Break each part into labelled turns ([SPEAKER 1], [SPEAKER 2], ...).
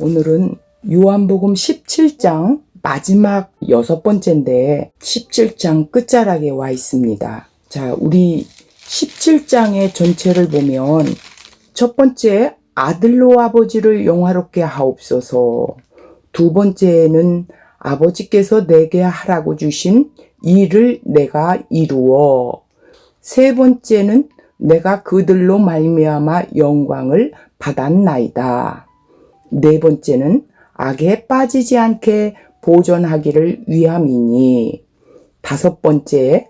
[SPEAKER 1] 오늘은 요한복음 17장 마지막 6번째인데 17장 끝자락에 와 있습니다. 자, 우리 17장의 전체를 보면 첫 번째, 아들로 아버지를 영화롭게 하옵소서. 두 번째는 아버지께서 내게 하라고 주신 일을 내가 이루어. 세 번째는 내가 그들로 말미암아 영광을 받았나이다. 네 번째는 악에 빠지지 않게 보존하기를 위함이니. 다섯 번째,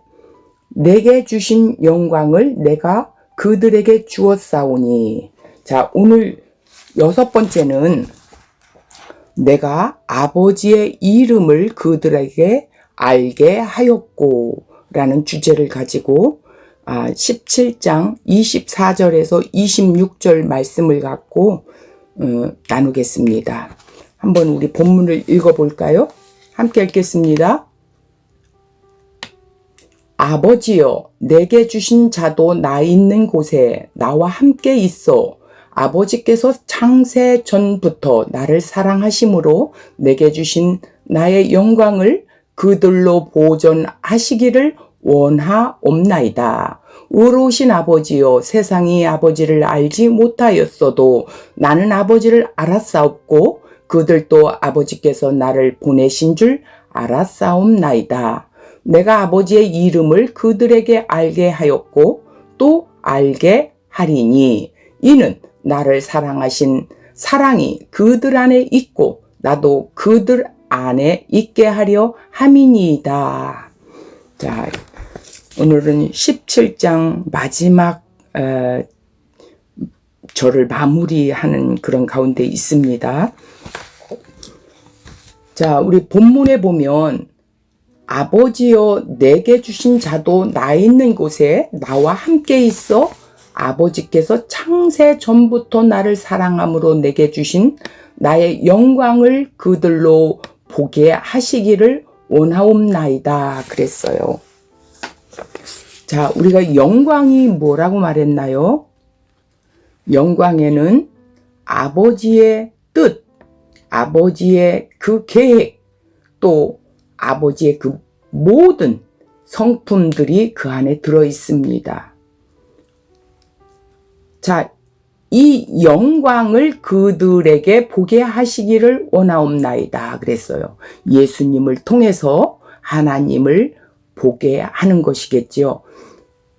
[SPEAKER 1] 내게 주신 영광을 내가 그들에게 주었사오니. 자, 오늘 여섯 번째는 내가 아버지의 이름을 그들에게 알게 하였고 라는 주제를 가지고 17장 24절에서 26절 말씀을 갖고 나누겠습니다. 한번 우리 본문을 읽어볼까요? 함께 읽겠습니다. 아버지여, 내게 주신 자도 나 있는 곳에 나와 함께 있어. 아버지께서 창세 전부터 나를 사랑하심으로 내게 주신 나의 영광을 그들로 보존하시기를 원하옵나이다. 의로우신 아버지여, 세상이 아버지를 알지 못하였어도 나는 아버지를 알았사옵고 그들도 아버지께서 나를 보내신 줄 알았사옵나이다. 내가 아버지의 이름을 그들에게 알게 하였고 또 알게 하리니 이는 나를 사랑하신 사랑이 그들 안에 있고 나도 그들 안에 있게 하려 함이니이다. 자, 오늘은 17장 마지막 절을 마무리하는 그런 가운데 있습니다. 자, 우리 본문에 보면 아버지여, 내게 주신 자도 나 있는 곳에 나와 함께 있어. 아버지께서 창세 전부터 나를 사랑함으로 내게 주신 나의 영광을 그들로 보게 하시기를 원하옵나이다 그랬어요. 자, 우리가 영광이 뭐라고 말했나요? 영광에는 아버지의 뜻, 아버지의 그 계획, 또 아버지의 그 모든 성품들이 그 안에 들어 있습니다. 자, 이 영광을 그들에게 보게 하시기를 원하옵나이다 그랬어요. 예수님을 통해서 하나님을 보게 하는 것이겠지요.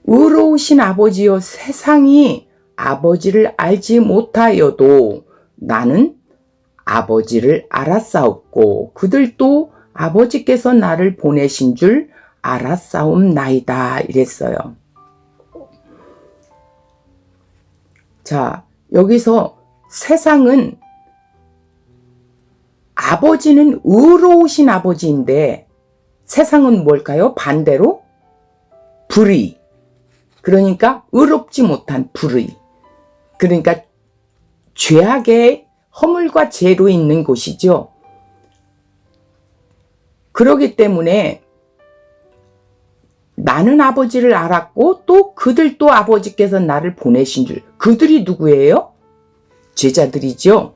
[SPEAKER 1] 의로우신 아버지여, 세상이 아버지를 알지 못하여도 나는 아버지를 알았사옵고 그들도 아버지께서 나를 보내신 줄 알았사옵나이다 이랬어요. 자, 여기서 세상은 아버지는 의로우신 아버지인데 세상은 뭘까요? 반대로 불의. 그러니까 의롭지 못한 불의. 그러니까 죄악의 허물과 죄로 있는 곳이죠. 그러기 때문에 나는 아버지를 알았고 또 그들도 아버지께서 나를 보내신 줄. 그들이 누구예요? 제자들이죠.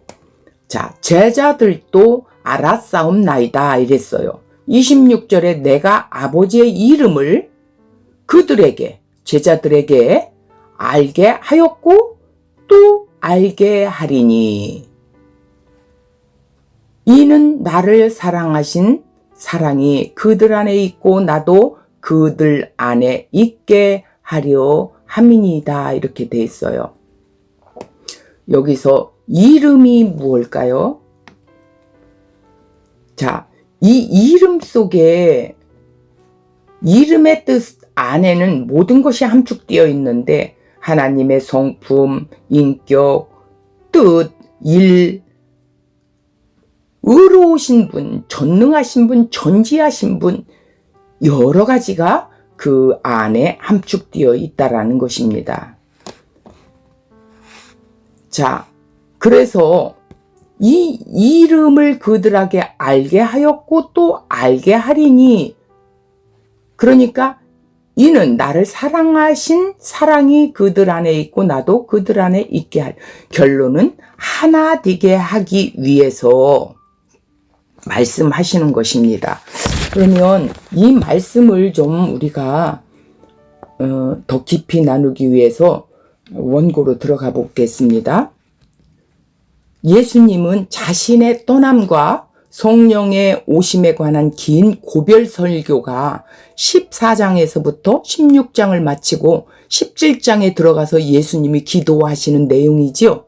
[SPEAKER 1] 자, 제자들도 알았사옵나이다 이랬어요. 26절에 내가 아버지의 이름을 그들에게, 제자들에게 알게 하였고 또 알게 하리니 이는 나를 사랑하신 사랑이 그들 안에 있고 나도 그들 안에 있게 하려 함이니이다 이렇게 돼 있어요. 여기서 이름이 무엇일까요? 자, 이 이름 속에 이름의 뜻 안에는 모든 것이 함축되어 있는데 하나님의 성품, 인격, 뜻, 일, 의로우신 분, 전능하신 분, 전지하신 분 여러 가지가 그 안에 함축되어 있다라는 것입니다. 자, 그래서 이 이름을 그들에게 알게 하였고 또 알게 하리니 그러니까 이는 나를 사랑하신 사랑이 그들 안에 있고 나도 그들 안에 있게 할. 결론은 하나 되게 하기 위해서 말씀하시는 것입니다. 그러면 이 말씀을 좀 우리가 더 깊이 나누기 위해서 원고로 들어가 보겠습니다. 예수님은 자신의 떠남과 성령의 오심에 관한 긴 고별 설교가 14장에서부터 16장을 마치고 17장에 들어가서 예수님이 기도하시는 내용이지요.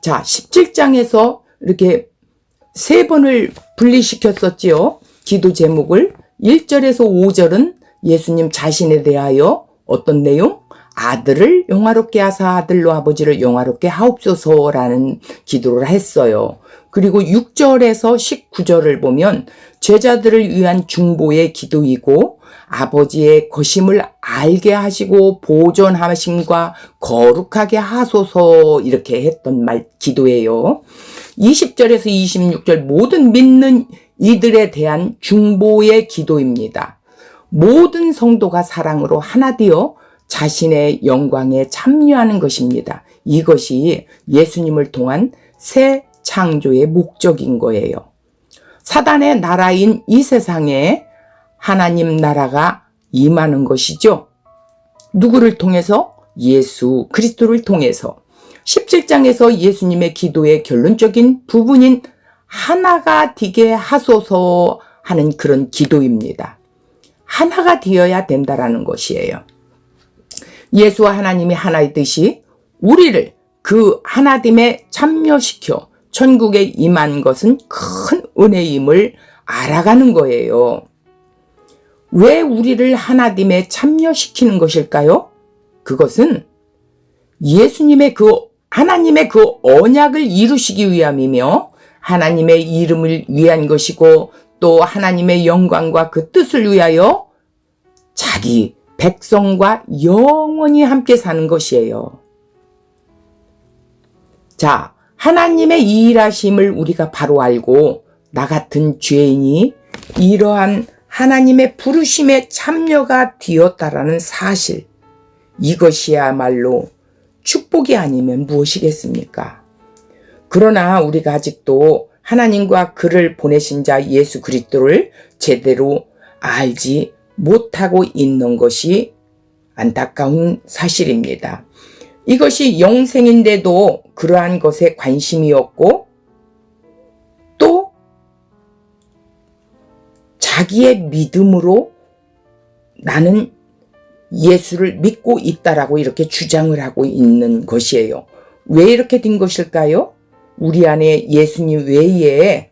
[SPEAKER 1] 자, 17장에서 이렇게 3번을 분리시켰었지요. 기도 제목을 1절에서 5절은 예수님 자신에 대하여 어떤 내용? 아들을 영화롭게 하사 아들로 아버지를 영화롭게 하옵소서라는 기도를 했어요. 그리고 6절에서 19절을 보면 제자들을 위한 중보의 기도이고 아버지의 거심을 알게 하시고 보존하심과 거룩하게 하소서 이렇게 했던 기도예요. 20절에서 26절 모든 믿는 이들에 대한 중보의 기도입니다. 모든 성도가 사랑으로 하나 되어 자신의 영광에 참여하는 것입니다. 이것이 예수님을 통한 새 창조의 목적인 거예요. 사단의 나라인 이 세상에 하나님 나라가 임하는 것이죠. 누구를 통해서? 예수 그리스도를 통해서. 17장에서 예수님의 기도의 결론적인 부분인 하나가 되게 하소서 하는 그런 기도입니다. 하나가 되어야 된다라는 것이에요. 예수와 하나님이 하나이듯이 우리를 그 하나됨에 참여시켜 천국에 임한 것은 큰 은혜임을 알아가는 거예요. 왜 우리를 하나됨에 참여시키는 것일까요? 그것은 예수님의 하나님의 그 언약을 이루시기 위함이며 하나님의 이름을 위한 것이고 또 하나님의 영광과 그 뜻을 위하여 자기 백성과 영원히 함께 사는 것이에요. 자, 하나님의 이 일하심을 우리가 바로 알고 나 같은 죄인이 이러한 하나님의 부르심에 참여가 되었다라는 사실, 이것이야말로 축복이 아니면 무엇이겠습니까? 그러나 우리가 아직도 하나님과 그를 보내신 자 예수 그리스도를 제대로 알지 못하고 있는 것이 안타까운 사실입니다. 이것이 영생인데도 그러한 것에 관심이 없고 또 자기의 믿음으로 나는 예수를 믿고 있다라고 이렇게 주장을 하고 있는 것이에요. 왜 이렇게 된 것일까요? 우리 안에 예수님 외에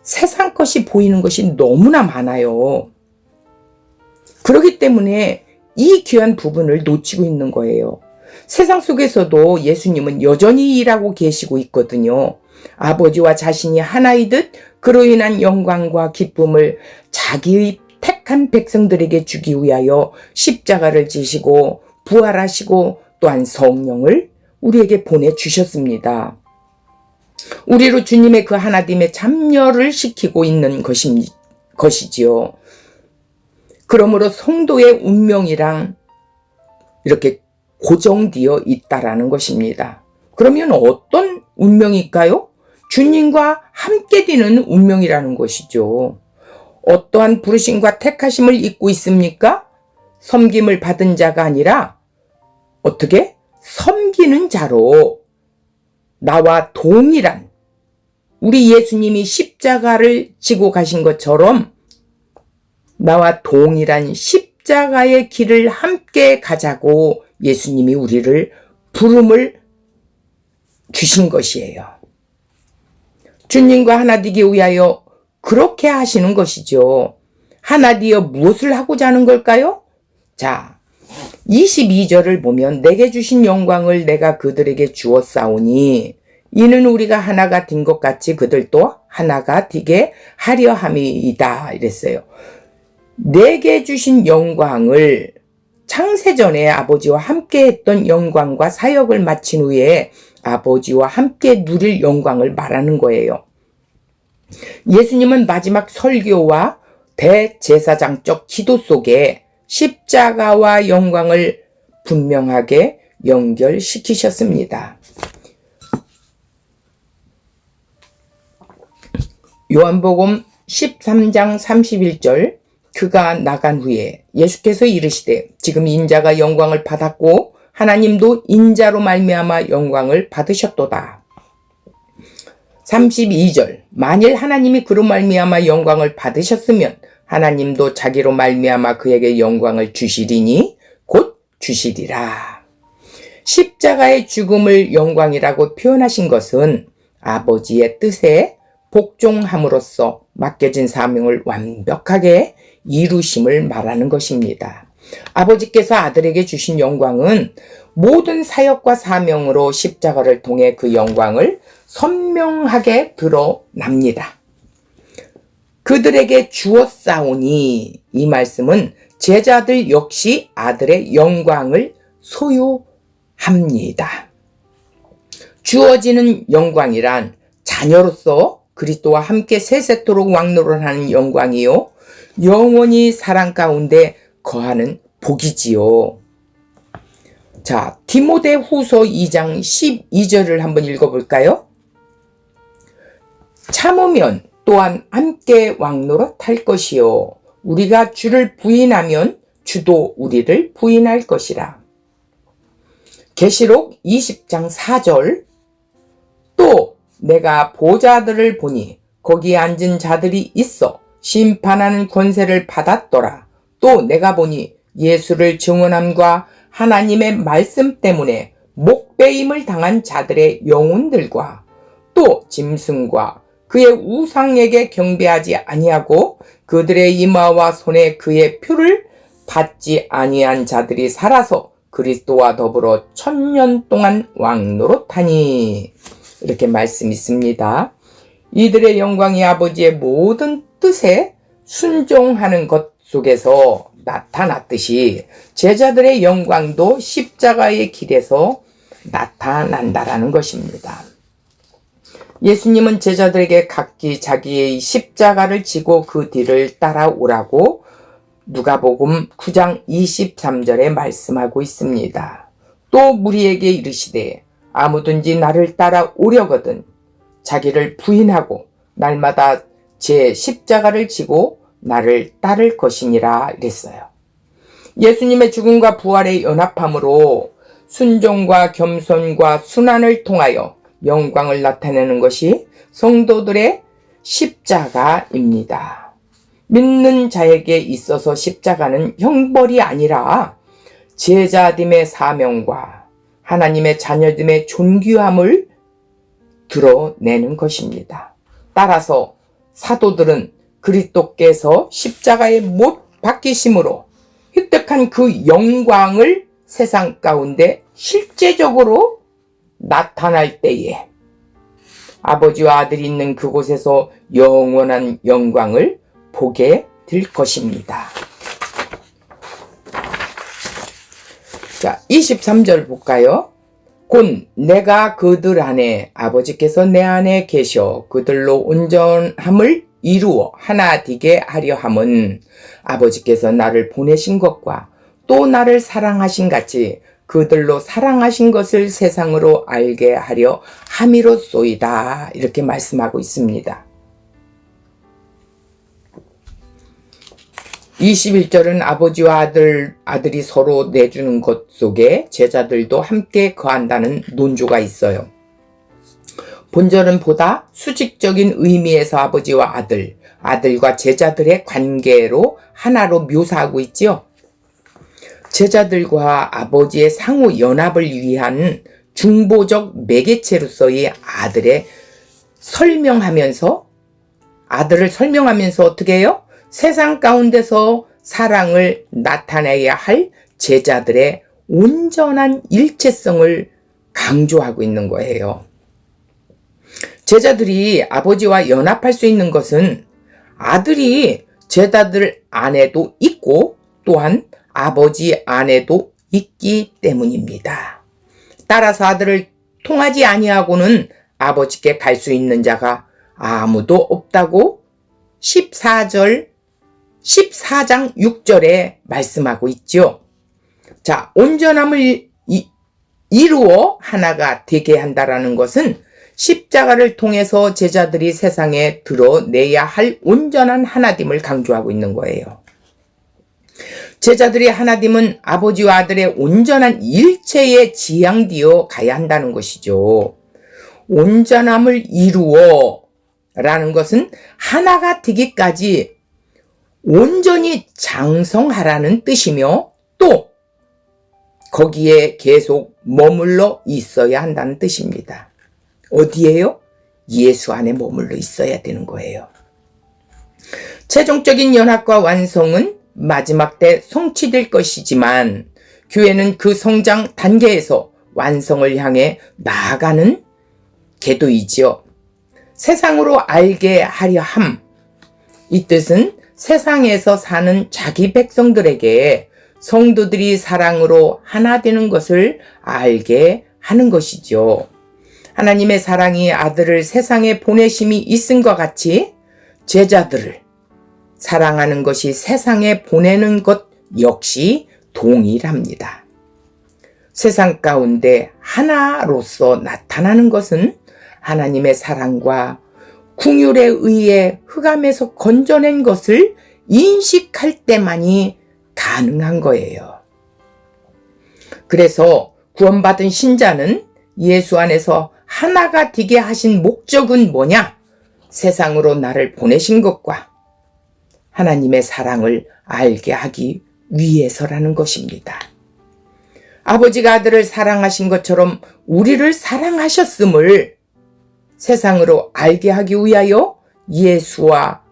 [SPEAKER 1] 세상 것이 보이는 것이 너무나 많아요. 그렇기 때문에 이 귀한 부분을 놓치고 있는 거예요. 세상 속에서도 예수님은 여전히 일하고 계시고 있거든요. 아버지와 자신이 하나이듯 그로 인한 영광과 기쁨을 자기의 택한 백성들에게 주기 위하여 십자가를 지시고 부활하시고 또한 성령을 우리에게 보내주셨습니다. 우리로 주님의 그 하나됨에 참여를 시키고 있는 것이지요. 그러므로 성도의 운명이랑 이렇게 고정되어 있다라는 것입니다. 그러면 어떤 운명일까요? 주님과 함께 되는 운명이라는 것이죠. 어떠한 부르심과 택하심을 입고 있습니까? 섬김을 받은 자가 아니라 어떻게? 섬기는 자로 나와 동일한 우리 예수님이 십자가를 지고 가신 것처럼 나와 동일한 십자가의 길을 함께 가자고 예수님이 우리를 부름을 주신 것이에요. 주님과 하나 되기 위하여 그렇게 하시는 것이죠. 하나 되어 무엇을 하고자 하는 걸까요? 자, 22절을 보면 내게 주신 영광을 내가 그들에게 주었사오니 이는 우리가 하나가 된 것 같이 그들도 하나가 되게 하려 함이다 이랬어요. 내게 주신 영광을 창세전에 아버지와 함께 했던 영광과 사역을 마친 후에 아버지와 함께 누릴 영광을 말하는 거예요. 예수님은 마지막 설교와 대제사장적 기도 속에 십자가와 영광을 분명하게 연결시키셨습니다. 요한복음 13장 31절 그가 나간 후에 예수께서 이르시되 지금 인자가 영광을 받았고 하나님도 인자로 말미암아 영광을 받으셨도다. 32절 만일 하나님이 그로 말미암아 영광을 받으셨으면 하나님도 자기로 말미암아 그에게 영광을 주시리니 곧 주시리라. 십자가의 죽음을 영광이라고 표현하신 것은 아버지의 뜻에 복종함으로써 맡겨진 사명을 완벽하게 이루심을 말하는 것입니다. 아버지께서 아들에게 주신 영광은 모든 사역과 사명으로 십자가를 통해 그 영광을 선명하게 드러납니다. 그들에게 주었사오니 이 말씀은 제자들 역시 아들의 영광을 소유합니다. 주어지는 영광이란 자녀로서 그리스도와 함께 세세토록 왕노릇하는 영광이요 영원히 사랑 가운데 거하는 복이지요. 자, 디모데후서 2장 12절을 한번 읽어볼까요? 참으면 또한 함께 왕노릇할 것이요 우리가 주를 부인하면 주도 우리를 부인할 것이라. 계시록 20장 4절 또 내가 보좌들을 보니 거기에 앉은 자들이 있어 심판하는 권세를 받았더라. 또 내가 보니 예수를 증언함과 하나님의 말씀 때문에 목배임을 당한 자들의 영혼들과 또 짐승과 그의 우상에게 경배하지 아니하고 그들의 이마와 손에 그의 표를 받지 아니한 자들이 살아서 그리스도와 더불어 1000년 동안 왕노릇하니 이렇게 말씀이 있습니다. 이들의 영광이 아버지의 모든 뜻에 순종하는 것 속에서 나타났듯이 제자들의 영광도 십자가의 길에서 나타난다라는 것입니다. 예수님은 제자들에게 각기 자기의 십자가를 지고 그 뒤를 따라오라고 누가복음 9장 23절에 말씀하고 있습니다. 또 무리에게 이르시되 아무든지 나를 따라오려거든 자기를 부인하고 날마다 제 십자가를 지고 나를 따를 것이니라 이랬어요. 예수님의 죽음과 부활의 연합함으로 순종과 겸손과 순환을 통하여 영광을 나타내는 것이 성도들의 십자가입니다. 믿는 자에게 있어서 십자가는 형벌이 아니라 제자됨의 사명과 하나님의 자녀됨의 존귀함을 드러내는 것입니다. 따라서 사도들은 그리스도께서 십자가에 못 박히심으로 획득한 그 영광을 세상 가운데 실제적으로 나타날 때에 아버지와 아들이 있는 그곳에서 영원한 영광을 보게 될 것입니다. 자, 23절 볼까요? 곧 내가 그들 안에 아버지께서 내 안에 계셔 그들로 온전함을 이루어 하나 되게 하려 함은 아버지께서 나를 보내신 것과 또 나를 사랑하신 같이 그들로 사랑하신 것을 세상으로 알게 하려 함이로소이다. 이렇게 말씀하고 있습니다. 21절은 아버지와 아들이 서로 내주는 것 속에 제자들도 함께 거한다는 논조가 있어요. 본절은 보다 수직적인 의미에서 아버지와 아들과 제자들의 관계로 하나로 묘사하고 있지요. 제자들과 아버지의 상호 연합을 위한 중보적 매개체로서의 아들을 설명하면서 어떻게 해요? 세상 가운데서 사랑을 나타내야 할 제자들의 온전한 일체성을 강조하고 있는 거예요. 제자들이 아버지와 연합할 수 있는 것은 아들이 제자들 안에도 있고 또한 아버지 안에도 있기 때문입니다. 따라서 아들을 통하지 아니하고는 아버지께 갈 수 있는 자가 아무도 없다고 14절 14장 6절에 말씀하고 있죠. 자, 온전함을 이루어 하나가 되게 한다라는 것은 십자가를 통해서 제자들이 세상에 드러내야 할 온전한 하나됨을 강조하고 있는 거예요. 제자들이 하나됨은 아버지와 아들의 온전한 일체에 지향되어 가야 한다는 것이죠. 온전함을 이루어 라는 것은 하나가 되기까지 온전히 장성하라는 뜻이며 또 거기에 계속 머물러 있어야 한다는 뜻입니다. 어디에요? 예수 안에 머물러 있어야 되는 거예요. 최종적인 연합과 완성은 마지막 때 성취될 것이지만 교회는 그 성장 단계에서 완성을 향해 나아가는 궤도이지요. 세상으로 알게 하려 함. 이 뜻은 세상에서 사는 자기 백성들에게 성도들이 사랑으로 하나 되는 것을 알게 하는 것이죠. 하나님의 사랑이 아들을 세상에 보내심이 있은 것 같이 제자들을 사랑하는 것이 세상에 보내는 것 역시 동일합니다. 세상 가운데 하나로서 나타나는 것은 하나님의 사랑과 긍휼에 의해 흑암에서 건져낸 것을 인식할 때만이 가능한 거예요. 그래서 구원받은 신자는 예수 안에서 하나가 되게 하신 목적은 뭐냐? 세상으로 나를 보내신 것과 하나님의 사랑을 알게 하기 위해서라는 것입니다. 아버지가 아들을 사랑하신 것처럼 우리를 사랑하셨음을 세상으로 알게 하기 위하여 예수와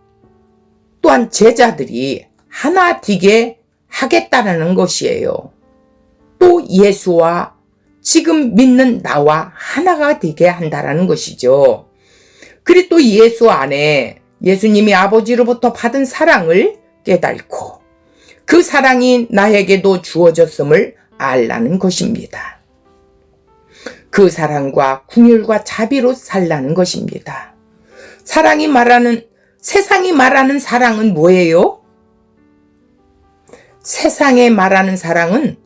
[SPEAKER 1] 또한 제자들이 하나 되게 하겠다라는 것이에요. 또 예수와 지금 믿는 나와 하나가 되게 한다라는 것이죠. 그리고 또 예수 안에 예수님이 아버지로부터 받은 사랑을 깨닫고 그 사랑이 나에게도 주어졌음을 알라는 것입니다. 그 사랑과 긍휼과 자비로 살라는 것입니다. 세상이 말하는 사랑은 뭐예요? 세상에 말하는 사랑은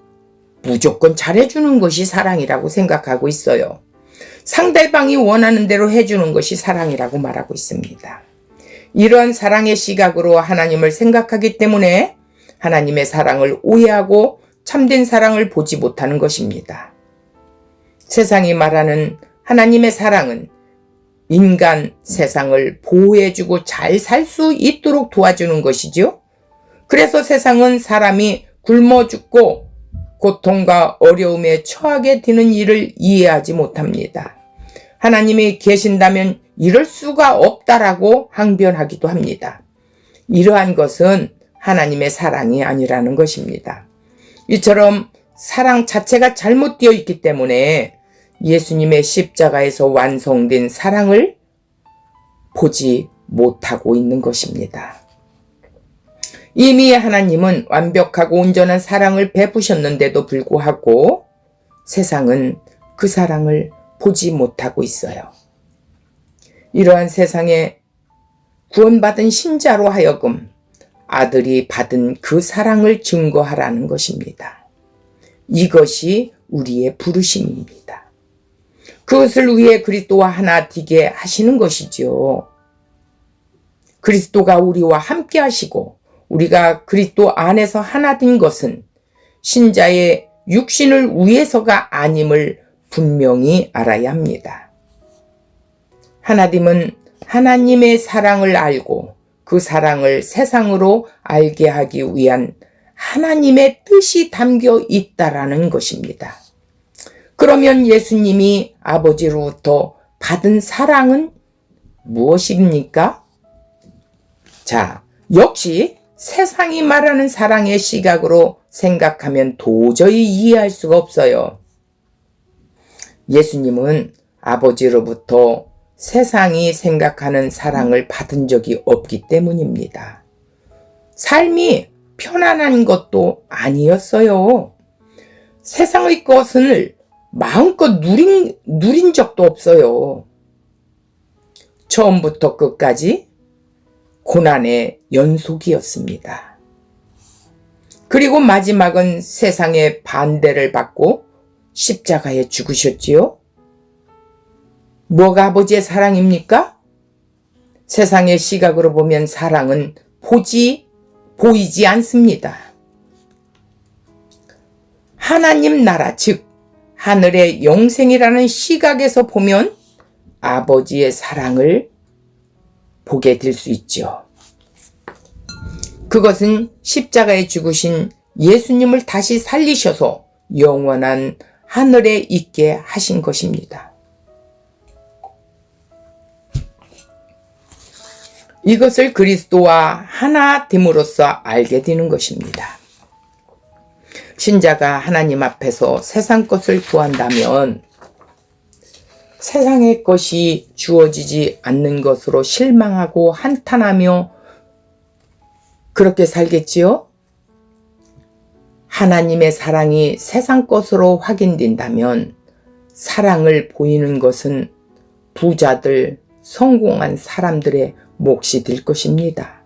[SPEAKER 1] 무조건 잘해주는 것이 사랑이라고 생각하고 있어요. 상대방이 원하는 대로 해주는 것이 사랑이라고 말하고 있습니다. 이러한 사랑의 시각으로 하나님을 생각하기 때문에 하나님의 사랑을 오해하고 참된 사랑을 보지 못하는 것입니다. 세상이 말하는 하나님의 사랑은 인간 세상을 보호해주고 잘 살 수 있도록 도와주는 것이죠. 그래서 세상은 사람이 굶어 죽고 고통과 어려움에 처하게 되는 일을 이해하지 못합니다. 하나님이 계신다면 이럴 수가 없다라고 항변하기도 합니다. 이러한 것은 하나님의 사랑이 아니라는 것입니다. 이처럼 사랑 자체가 잘못되어 있기 때문에 예수님의 십자가에서 완성된 사랑을 보지 못하고 있는 것입니다. 이미 하나님은 완벽하고 온전한 사랑을 베푸셨는데도 불구하고 세상은 그 사랑을 보지 못하고 있어요. 이러한 세상에 구원받은 신자로 하여금 아들이 받은 그 사랑을 증거하라는 것입니다. 이것이 우리의 부르심입니다. 그것을 위해 그리스도와 하나 되게 하시는 것이죠. 그리스도가 우리와 함께 하시고 우리가 그리스도 안에서 하나 된 것은 신자의 육신을 위해서가 아님을 분명히 알아야 합니다. 하나님은 하나님의 사랑을 알고 그 사랑을 세상으로 알게 하기 위한 하나님의 뜻이 담겨 있다라는 것입니다. 그러면 예수님이 아버지로부터 받은 사랑은 무엇입니까? 자, 역시 세상이 말하는 사랑의 시각으로 생각하면 도저히 이해할 수가 없어요. 예수님은 아버지로부터 세상이 생각하는 사랑을 받은 적이 없기 때문입니다. 삶이 편안한 것도 아니었어요. 세상의 것을 마음껏 누린 적도 없어요. 처음부터 끝까지 고난의 연속이었습니다. 그리고 마지막은 세상의 반대를 받고 십자가에 죽으셨지요. 뭐가 아버지의 사랑입니까? 세상의 시각으로 보면 사랑은 보이지 않습니다. 하나님 나라, 즉 하늘의 영생이라는 시각에서 보면 아버지의 사랑을 보게 될 수 있죠. 그것은 십자가에 죽으신 예수님을 다시 살리셔서 영원한 하늘에 있게 하신 것입니다. 이것을 그리스도와 하나 됨으로써 알게 되는 것입니다. 신자가 하나님 앞에서 세상 것을 구한다면 세상의 것이 주어지지 않는 것으로 실망하고 한탄하며 그렇게 살겠지요? 하나님의 사랑이 세상 것으로 확인된다면 사랑을 보이는 것은 부자들, 성공한 사람들의 몫이 될 것입니다.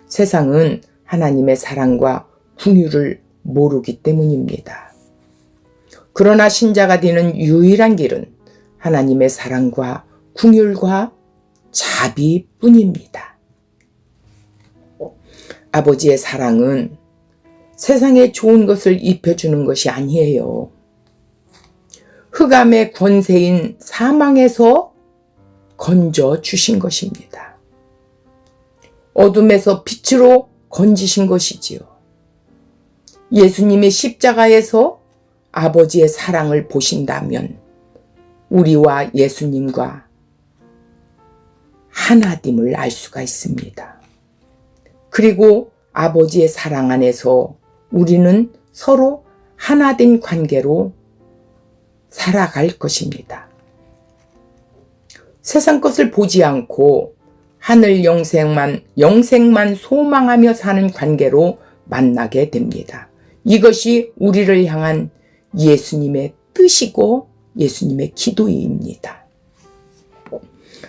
[SPEAKER 1] 세상은 하나님의 사랑과 긍휼을 모르기 때문입니다. 그러나 신자가 되는 유일한 길은 하나님의 사랑과 긍휼과 자비뿐입니다. 아버지의 사랑은 세상에 좋은 것을 입혀주는 것이 아니에요. 흑암의 권세인 사망에서 건져주신 것입니다. 어둠에서 빛으로 건지신 것이지요. 예수님의 십자가에서 아버지의 사랑을 보신다면 우리와 예수님과 하나됨을 알 수가 있습니다. 그리고 아버지의 사랑 안에서 우리는 서로 하나된 관계로 살아갈 것입니다. 세상 것을 보지 않고 하늘 영생만 소망하며 사는 관계로 만나게 됩니다. 이것이 우리를 향한 예수님의 뜻이고 예수님의 기도입니다.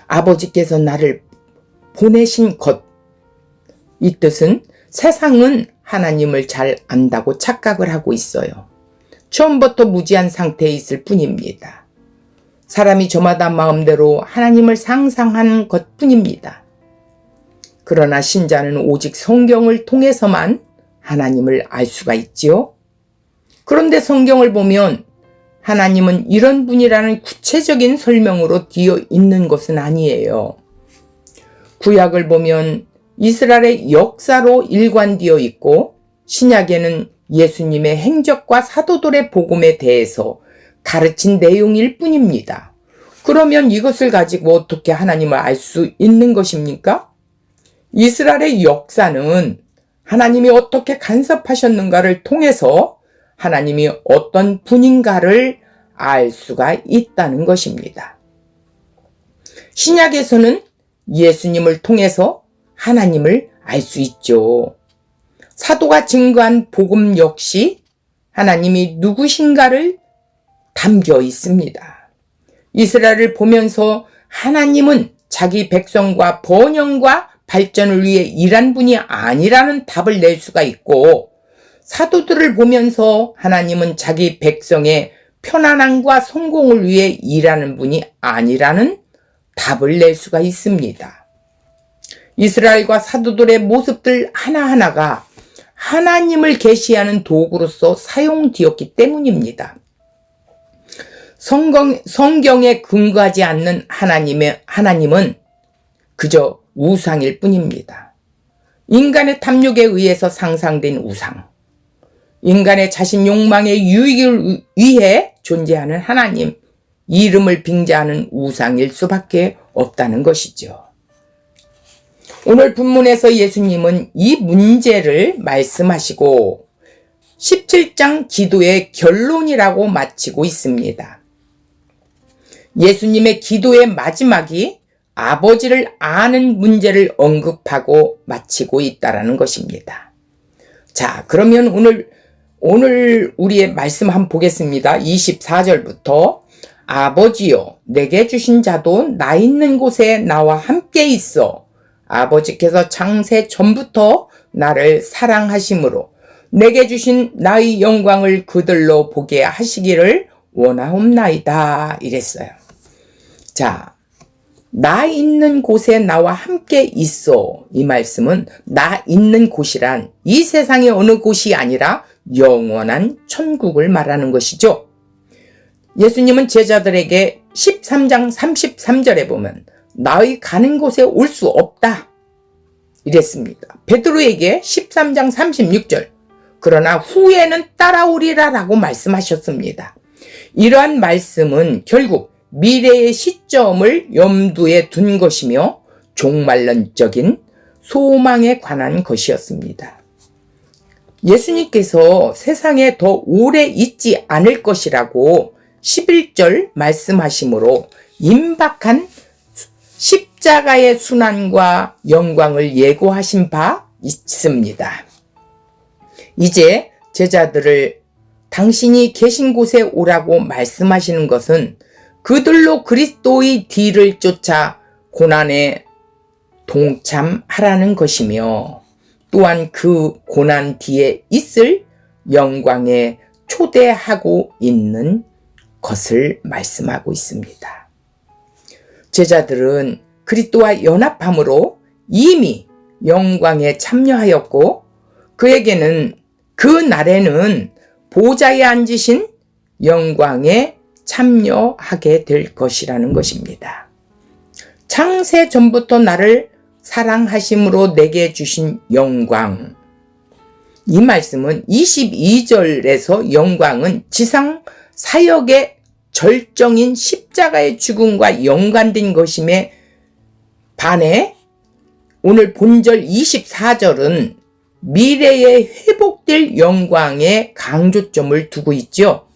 [SPEAKER 1] 아버지께서 나를 보내신 것, 이 뜻은 세상은 하나님을 잘 안다고 착각을 하고 있어요. 처음부터 무지한 상태에 있을 뿐입니다. 사람이 저마다 마음대로 하나님을 상상한 것뿐입니다. 그러나 신자는 오직 성경을 통해서만 하나님을 알 수가 있지요. 그런데 성경을 보면 하나님은 이런 분이라는 구체적인 설명으로 되어 있는 것은 아니에요. 구약을 보면 이스라엘의 역사로 일관되어 있고 신약에는 예수님의 행적과 사도들의 복음에 대해서 가르친 내용일 뿐입니다. 그러면 이것을 가지고 어떻게 하나님을 알 수 있는 것입니까? 이스라엘의 역사는 하나님이 어떻게 간섭하셨는가를 통해서 하나님이 어떤 분인가를 알 수가 있다는 것입니다. 신약에서는 예수님을 통해서 하나님을 알 수 있죠. 사도가 증거한 복음 역시 하나님이 누구신가를 담겨 있습니다. 이스라엘을 보면서 하나님은 자기 백성과 번영과 발전을 위해 일한 분이 아니라는 답을 낼 수가 있고, 사도들을 보면서 하나님은 자기 백성의 편안함과 성공을 위해 일하는 분이 아니라는 답을 낼 수가 있습니다. 이스라엘과 사도들의 모습들 하나하나가 하나님을 계시하는 도구로서 사용되었기 때문입니다. 성경에 근거하지 않는 하나님은 그저 우상일 뿐입니다. 인간의 탐욕에 의해서 상상된 우상, 인간의 자신 욕망의 유익을 위해 존재하는 하나님, 이름을 빙자하는 우상일 수밖에 없다는 것이죠. 오늘 본문에서 예수님은 이 문제를 말씀하시고 17장 기도의 결론이라고 마치고 있습니다. 예수님의 기도의 마지막이 아버지를 아는 문제를 언급하고 마치고 있다라는 것입니다. 자, 그러면 오늘 우리의 말씀 한번 보겠습니다. 24절부터 아버지여 내게 주신 자도 나 있는 곳에 나와 함께 있어 아버지께서 창세 전부터 나를 사랑하심으로 내게 주신 나의 영광을 그들로 보게 하시기를 원하옵나이다. 이랬어요. 자, 나 있는 곳에 나와 함께 있어. 이 말씀은 나 있는 곳이란 이 세상의 어느 곳이 아니라 영원한 천국을 말하는 것이죠. 예수님은 제자들에게 13장 33절에 보면 나의 가는 곳에 올 수 없다 이랬습니다. 베드로에게 13장 36절 그러나 후에는 따라오리라 라고 말씀하셨습니다. 이러한 말씀은 결국 미래의 시점을 염두에 둔 것이며 종말론적인 소망에 관한 것이었습니다. 예수님께서 세상에 더 오래 있지 않을 것이라고 11절 말씀하심으로 임박한 십자가의 순환과 영광을 예고하신 바 있습니다. 이제 제자들을 당신이 계신 곳에 오라고 말씀하시는 것은 그들로 그리스도의 뒤를 쫓아 고난에 동참하라는 것이며 또한 그 고난 뒤에 있을 영광에 초대하고 있는 것을 말씀하고 있습니다. 제자들은 그리스도와 연합함으로 이미 영광에 참여하였고 그에게는 그 날에는 보좌에 앉으신 영광에 참여하게 될 것이라는 것입니다. 창세 전부터 나를 사랑하심으로 내게 주신 영광. 이 말씀은 22절에서 영광은 지상 사역의 절정인 십자가의 죽음과 연관된 것임에 반해 오늘 본절 24절은 미래에 회복될 영광에 강조점을 두고 있죠.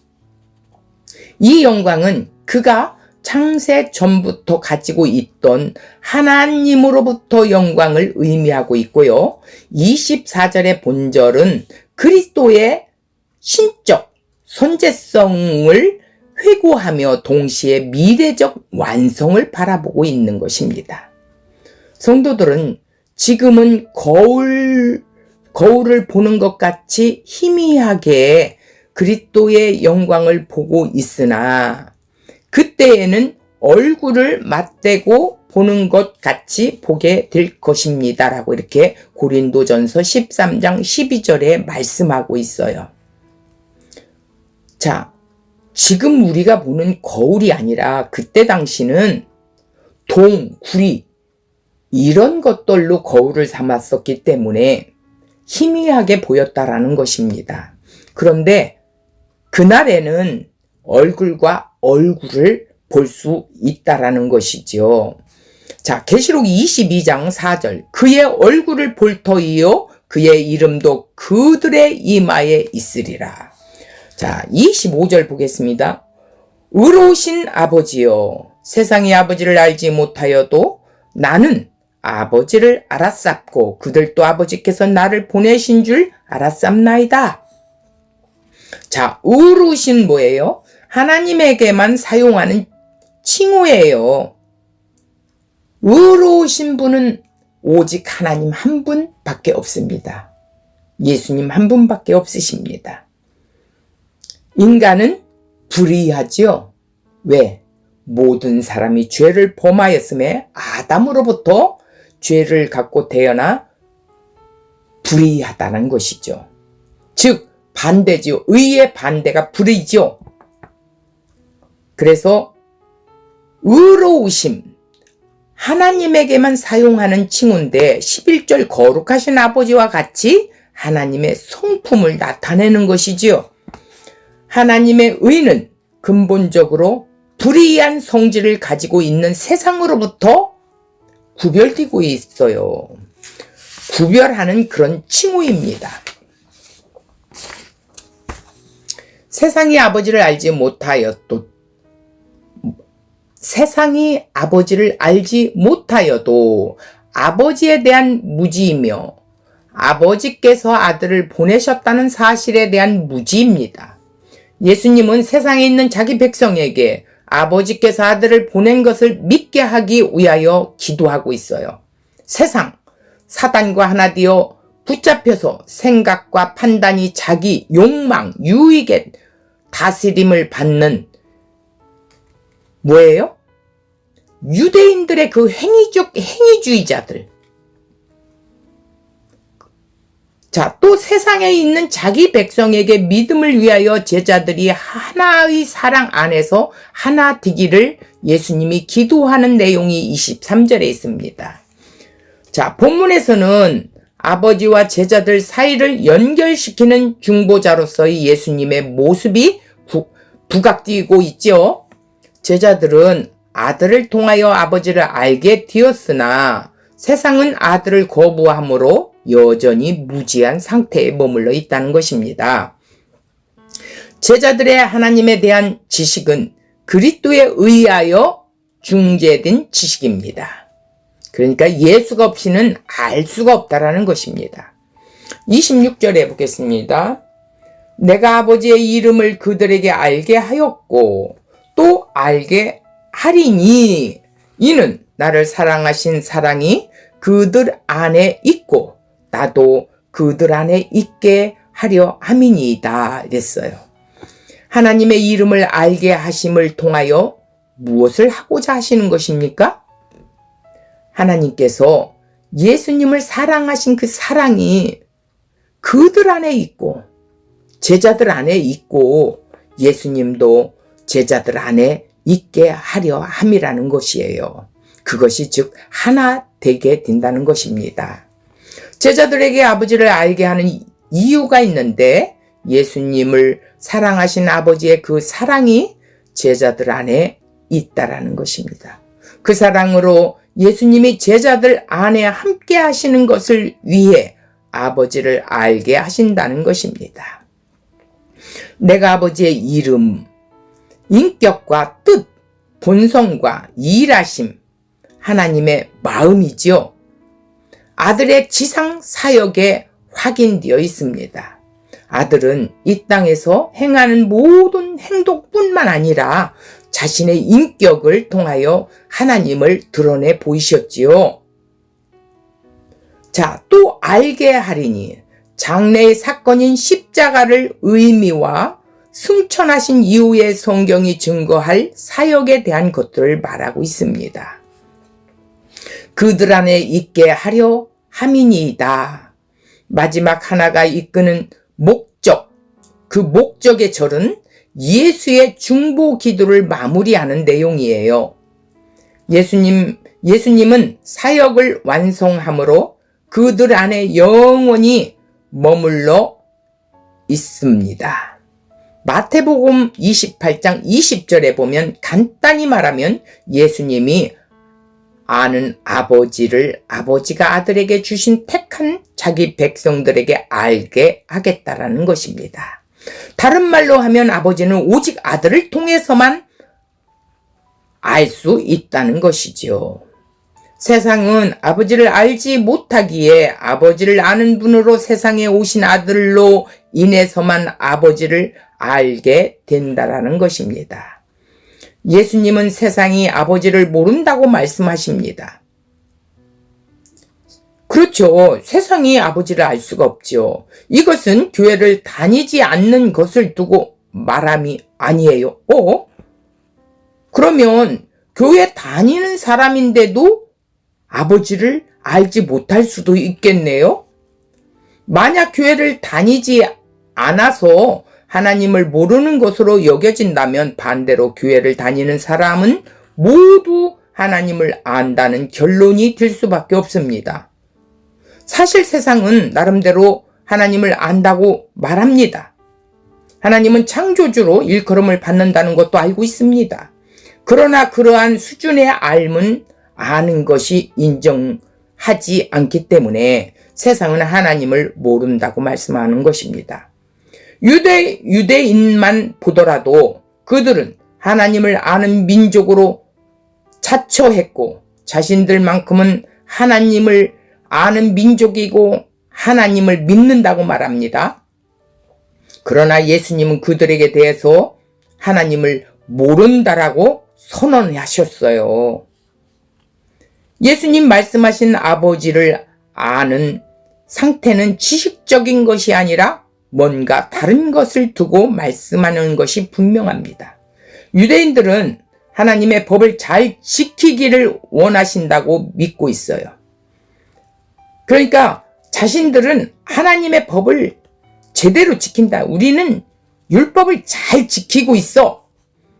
[SPEAKER 1] 이 영광은 그가 창세 전부터 가지고 있던 하나님으로부터 영광을 의미하고 있고요. 24절의 본절은 그리스도의 신적 선제성을 회고하며 동시에 미래적 완성을 바라보고 있는 것입니다. 성도들은 지금은 거울을 보는 것 같이 희미하게 그리스도의 영광을 보고 있으나 그때에는 얼굴을 맞대고 보는 것 같이 보게 될 것입니다. 라고 이렇게 고린도전서 13장 12절에 말씀하고 있어요. 자, 지금 우리가 보는 거울이 아니라 그때 당시는 동, 구리 이런 것들로 거울을 삼았었기 때문에 희미하게 보였다라는 것입니다. 그런데 그날에는 얼굴과 얼굴을 볼 수 있다라는 것이죠. 자, 계시록 22장 4절 그의 얼굴을 볼 터이요 그의 이름도 그들의 이마에 있으리라. 자, 25절 보겠습니다. 의로우신 아버지여 세상이 아버지를 알지 못하여도 나는 아버지를 알았sap고 그들도 아버지께서 나를 보내신 줄 알았sap나이다. 자, 의로우신 뭐예요? 하나님에게만 사용하는 칭호예요. 의로우신 분은 오직 하나님 한 분밖에 없습니다. 예수님 한 분밖에 없으십니다. 인간은 불의하죠. 왜? 모든 사람이 죄를 범하였음에 아담으로부터 죄를 갖고 태어나 불의하다는 것이죠. 즉 반대죠. 의의 반대가 불의죠. 그래서 의로우심 하나님에게만 사용하는 칭호인데 11절 거룩하신 아버지와 같이 하나님의 성품을 나타내는 것이지요. 하나님의 의는 근본적으로 불의한 성질을 가지고 있는 세상으로부터 구별되고 있어요. 구별하는 그런 칭호입니다. 세상이 아버지를 알지 못하여도 아버지에 대한 무지이며 아버지께서 아들을 보내셨다는 사실에 대한 무지입니다. 예수님은 세상에 있는 자기 백성에게 아버지께서 아들을 보낸 것을 믿게 하기 위하여 기도하고 있어요. 세상, 사단과 하나 되어 붙잡혀서 생각과 판단이 자기 욕망, 유익에 다스림을 받는 뭐예요? 유대인들의 그 행위주의자들. 자, 또 세상에 있는 자기 백성에게 믿음을 위하여 제자들이 하나의 사랑 안에서 하나 되기를 예수님이 기도하는 내용이 23절에 있습니다. 자, 본문에서는 아버지와 제자들 사이를 연결시키는 중보자로서의 예수님의 모습이 부각되고 있죠. 제자들은 아들을 통하여 아버지를 알게 되었으나 세상은 아들을 거부함으로 여전히 무지한 상태에 머물러 있다는 것입니다. 제자들의 하나님에 대한 지식은 그리스도에 의하여 중재된 지식입니다. 그러니까 예수가 없이는 알 수가 없다라는 것입니다. 26절에 보겠습니다. 내가 아버지의 이름을 그들에게 알게 하였고 또 알게 하리니 이는 나를 사랑하신 사랑이 그들 안에 있고 나도 그들 안에 있게 하려 함이니이다 이랬어요. 하나님의 이름을 알게 하심을 통하여 무엇을 하고자 하시는 것입니까? 하나님께서 예수님을 사랑하신 그 사랑이 그들 안에 있고 제자들 안에 있고 예수님도 제자들 안에 있게 하려 함이라는 것이에요. 그것이 즉 하나 되게 된다는 것입니다. 제자들에게 아버지를 알게 하는 이유가 있는데 예수님을 사랑하신 아버지의 그 사랑이 제자들 안에 있다라는 것입니다. 그 사랑으로 예수님이 제자들 안에 함께 하시는 것을 위해 아버지를 알게 하신다는 것입니다. 내가 아버지의 이름, 인격과 뜻, 본성과 일하심, 하나님의 마음이지요. 아들의 지상 사역에 확인되어 있습니다. 아들은 이 땅에서 행하는 모든 행동뿐만 아니라 자신의 인격을 통하여 하나님을 드러내 보이셨지요. 자, 또 알게 하리니 장래의 사건인 십자가를 의미와 승천하신 이후의 성경이 증거할 사역에 대한 것들을 말하고 있습니다. 그들 안에 있게 하려 함이니이다. 마지막 하나가 이끄는 목적, 그 목적의 절은 예수의 중보 기도를 마무리하는 내용이에요. 예수님은 사역을 완성함으로 그들 안에 영원히 머물러 있습니다. 마태복음 28장 20절에 보면 간단히 말하면 예수님이 아는 아버지를 아버지가 아들에게 주신 택한 자기 백성들에게 알게 하겠다라는 것입니다. 다른 말로 하면 아버지는 오직 아들을 통해서만 알 수 있다는 것이죠. 세상은 아버지를 알지 못하기에 아버지를 아는 분으로 세상에 오신 아들로 인해서만 아버지를 알게 된다라는 것입니다. 예수님은 세상이 아버지를 모른다고 말씀하십니다. 그렇죠. 세상이 아버지를 알 수가 없죠. 이것은 교회를 다니지 않는 것을 두고 말함이 아니에요. 그러면 교회 다니는 사람인데도 아버지를 알지 못할 수도 있겠네요. 만약 교회를 다니지 않아서 하나님을 모르는 것으로 여겨진다면 반대로 교회를 다니는 사람은 모두 하나님을 안다는 결론이 될 수밖에 없습니다. 사실 세상은 나름대로 하나님을 안다고 말합니다. 하나님은 창조주로 일컬음을 받는다는 것도 알고 있습니다. 그러나 그러한 수준의 알은 아는 것이 인정하지 않기 때문에 세상은 하나님을 모른다고 말씀하는 것입니다. 유대인만 보더라도 그들은 하나님을 아는 민족으로 자처했고 자신들만큼은 하나님을 아는 민족이고 하나님을 믿는다고 말합니다. 그러나 예수님은 그들에게 대해서 하나님을 모른다라고 선언하셨어요. 예수님 말씀하신 아버지를 아는 상태는 지식적인 것이 아니라 뭔가 다른 것을 두고 말씀하는 것이 분명합니다. 유대인들은 하나님의 법을 잘 지키기를 원하신다고 믿고 있어요. 그러니까 자신들은 하나님의 법을 제대로 지킨다. 우리는 율법을 잘 지키고 있어.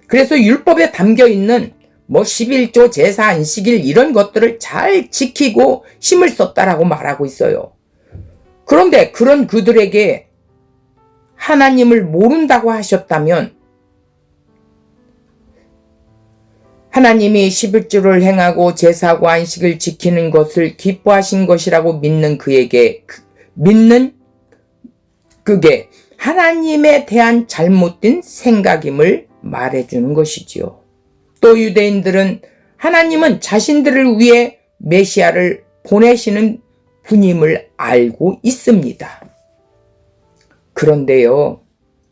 [SPEAKER 1] 그래서 율법에 담겨 있는 11조, 제사, 안식일 이런 것들을 잘 지키고 힘을 썼다라고 말하고 있어요. 그런데 그런 그들에게 하나님을 모른다고 하셨다면 하나님이 11조를 행하고 제사하고 안식을 지키는 것을 기뻐하신 것이라고 믿는 그게 하나님에 대한 잘못된 생각임을 말해주는 것이지요. 또 유대인들은 하나님은 자신들을 위해 메시아를 보내시는 분임을 알고 있습니다. 그런데요,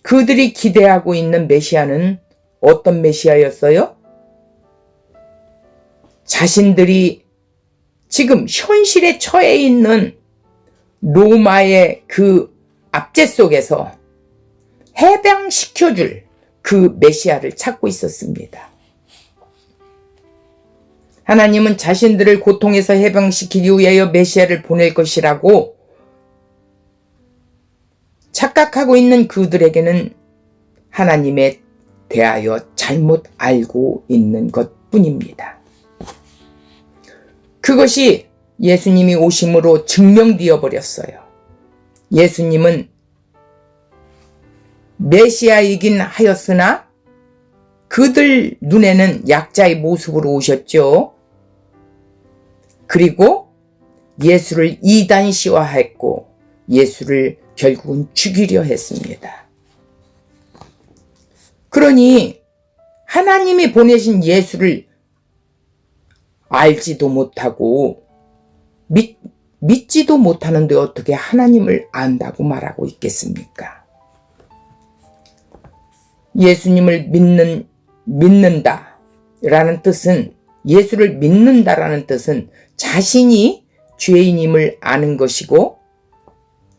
[SPEAKER 1] 그들이 기대하고 있는 메시아는 어떤 메시아였어요? 자신들이 지금 현실에 처해 있는 로마의 그 압제 속에서 해방시켜줄 그 메시아를 찾고 있었습니다. 하나님은 자신들을 고통에서 해방시키기 위하여 메시아를 보낼 것이라고 착각하고 있는 그들에게는 하나님에 대하여 잘못 알고 있는 것뿐입니다. 그것이 예수님이 오심으로 증명되어 버렸어요. 예수님은 메시아이긴 하였으나 그들 눈에는 약자의 모습으로 오셨죠. 그리고 예수를 이단시화했고 예수를 결국은 죽이려 했습니다. 그러니 하나님이 보내신 예수를 알지도 못하고 믿지도 못하는데 어떻게 하나님을 안다고 말하고 있겠습니까? 예수님을 믿는다라는 뜻은, 예수를 믿는다라는 뜻은 자신이 죄인임을 아는 것이고,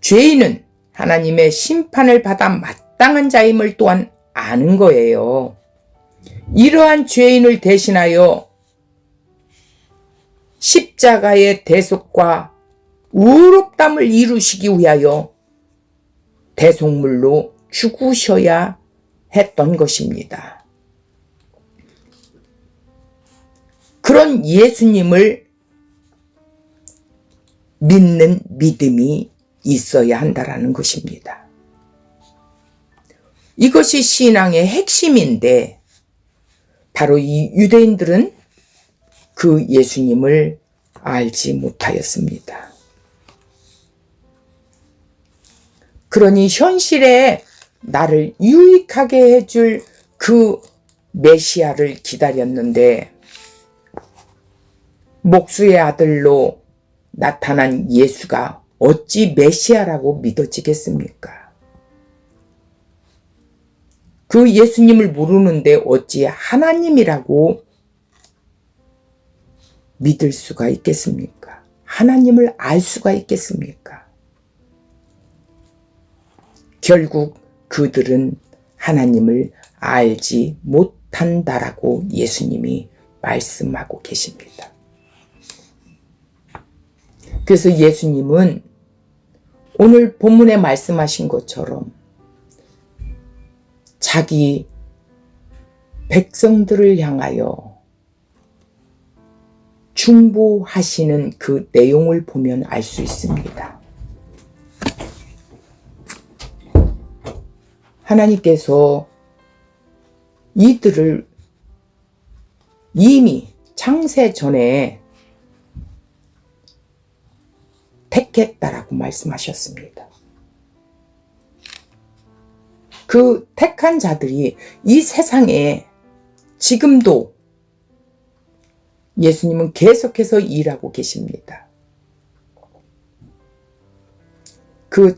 [SPEAKER 1] 죄인은 하나님의 심판을 받아 마땅한 자임을 또한 아는 거예요. 이러한 죄인을 대신하여 십자가의 대속과 의롭담을 이루시기 위하여 대속물로 죽으셔야 했던 것입니다. 그런 예수님을 믿는 믿음이 있어야 한다라는 것입니다. 이것이 신앙의 핵심인데 바로 이 유대인들은 그 예수님을 알지 못하였습니다. 그러니 현실에 나를 유익하게 해줄 그 메시아를 기다렸는데 목수의 아들로 나타난 예수가 어찌 메시아라고 믿어지겠습니까? 그 예수님을 모르는데 어찌 하나님이라고 믿을 수가 있겠습니까? 하나님을 알 수가 있겠습니까? 결국 그들은 하나님을 알지 못한다라고 예수님이 말씀하고 계십니다. 그래서 예수님은 오늘 본문에 말씀하신 것처럼 자기 백성들을 향하여 중보하시는 그 내용을 보면 알 수 있습니다. 하나님께서 이들을 이미 창세 전에 택했다라고 말씀하셨습니다. 그 택한 자들이 이 세상에 지금도 예수님은 계속해서 일하고 계십니다. 그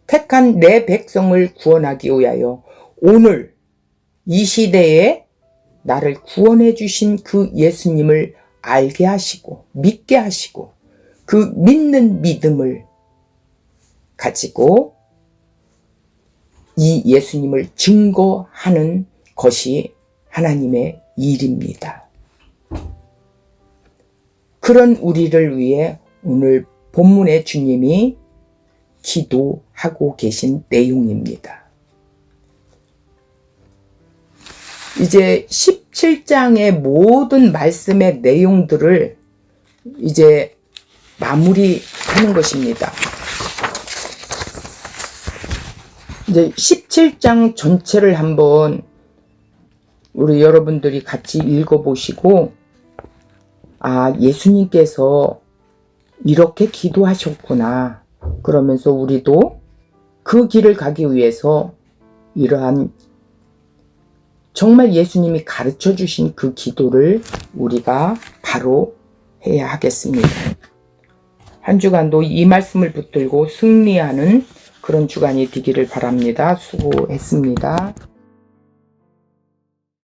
[SPEAKER 1] 택한 내 백성을 구원하기 위하여 오늘 이 시대에 나를 구원해 주신 그 예수님을 알게 하시고 믿게 하시고 그 믿는 믿음을 가지고 이 예수님을 증거하는 것이 하나님의 일입니다. 그런 우리를 위해 오늘 본문의 주님이 기도하고 계신 내용입니다. 이제 17장의 모든 말씀의 내용들을 이제 마무리하는 것입니다. 이제 17장 전체를 한번 우리 여러분들이 같이 읽어보시고, 아, 예수님께서 이렇게 기도하셨구나. 그러면서 우리도 그 길을 가기 위해서 이러한 정말 예수님이 가르쳐 주신 그 기도를 우리가 바로 해야 하겠습니다. 한 주간도 이 말씀을 붙들고 승리하는 그런 주간이 되기를 바랍니다. 수고했습니다.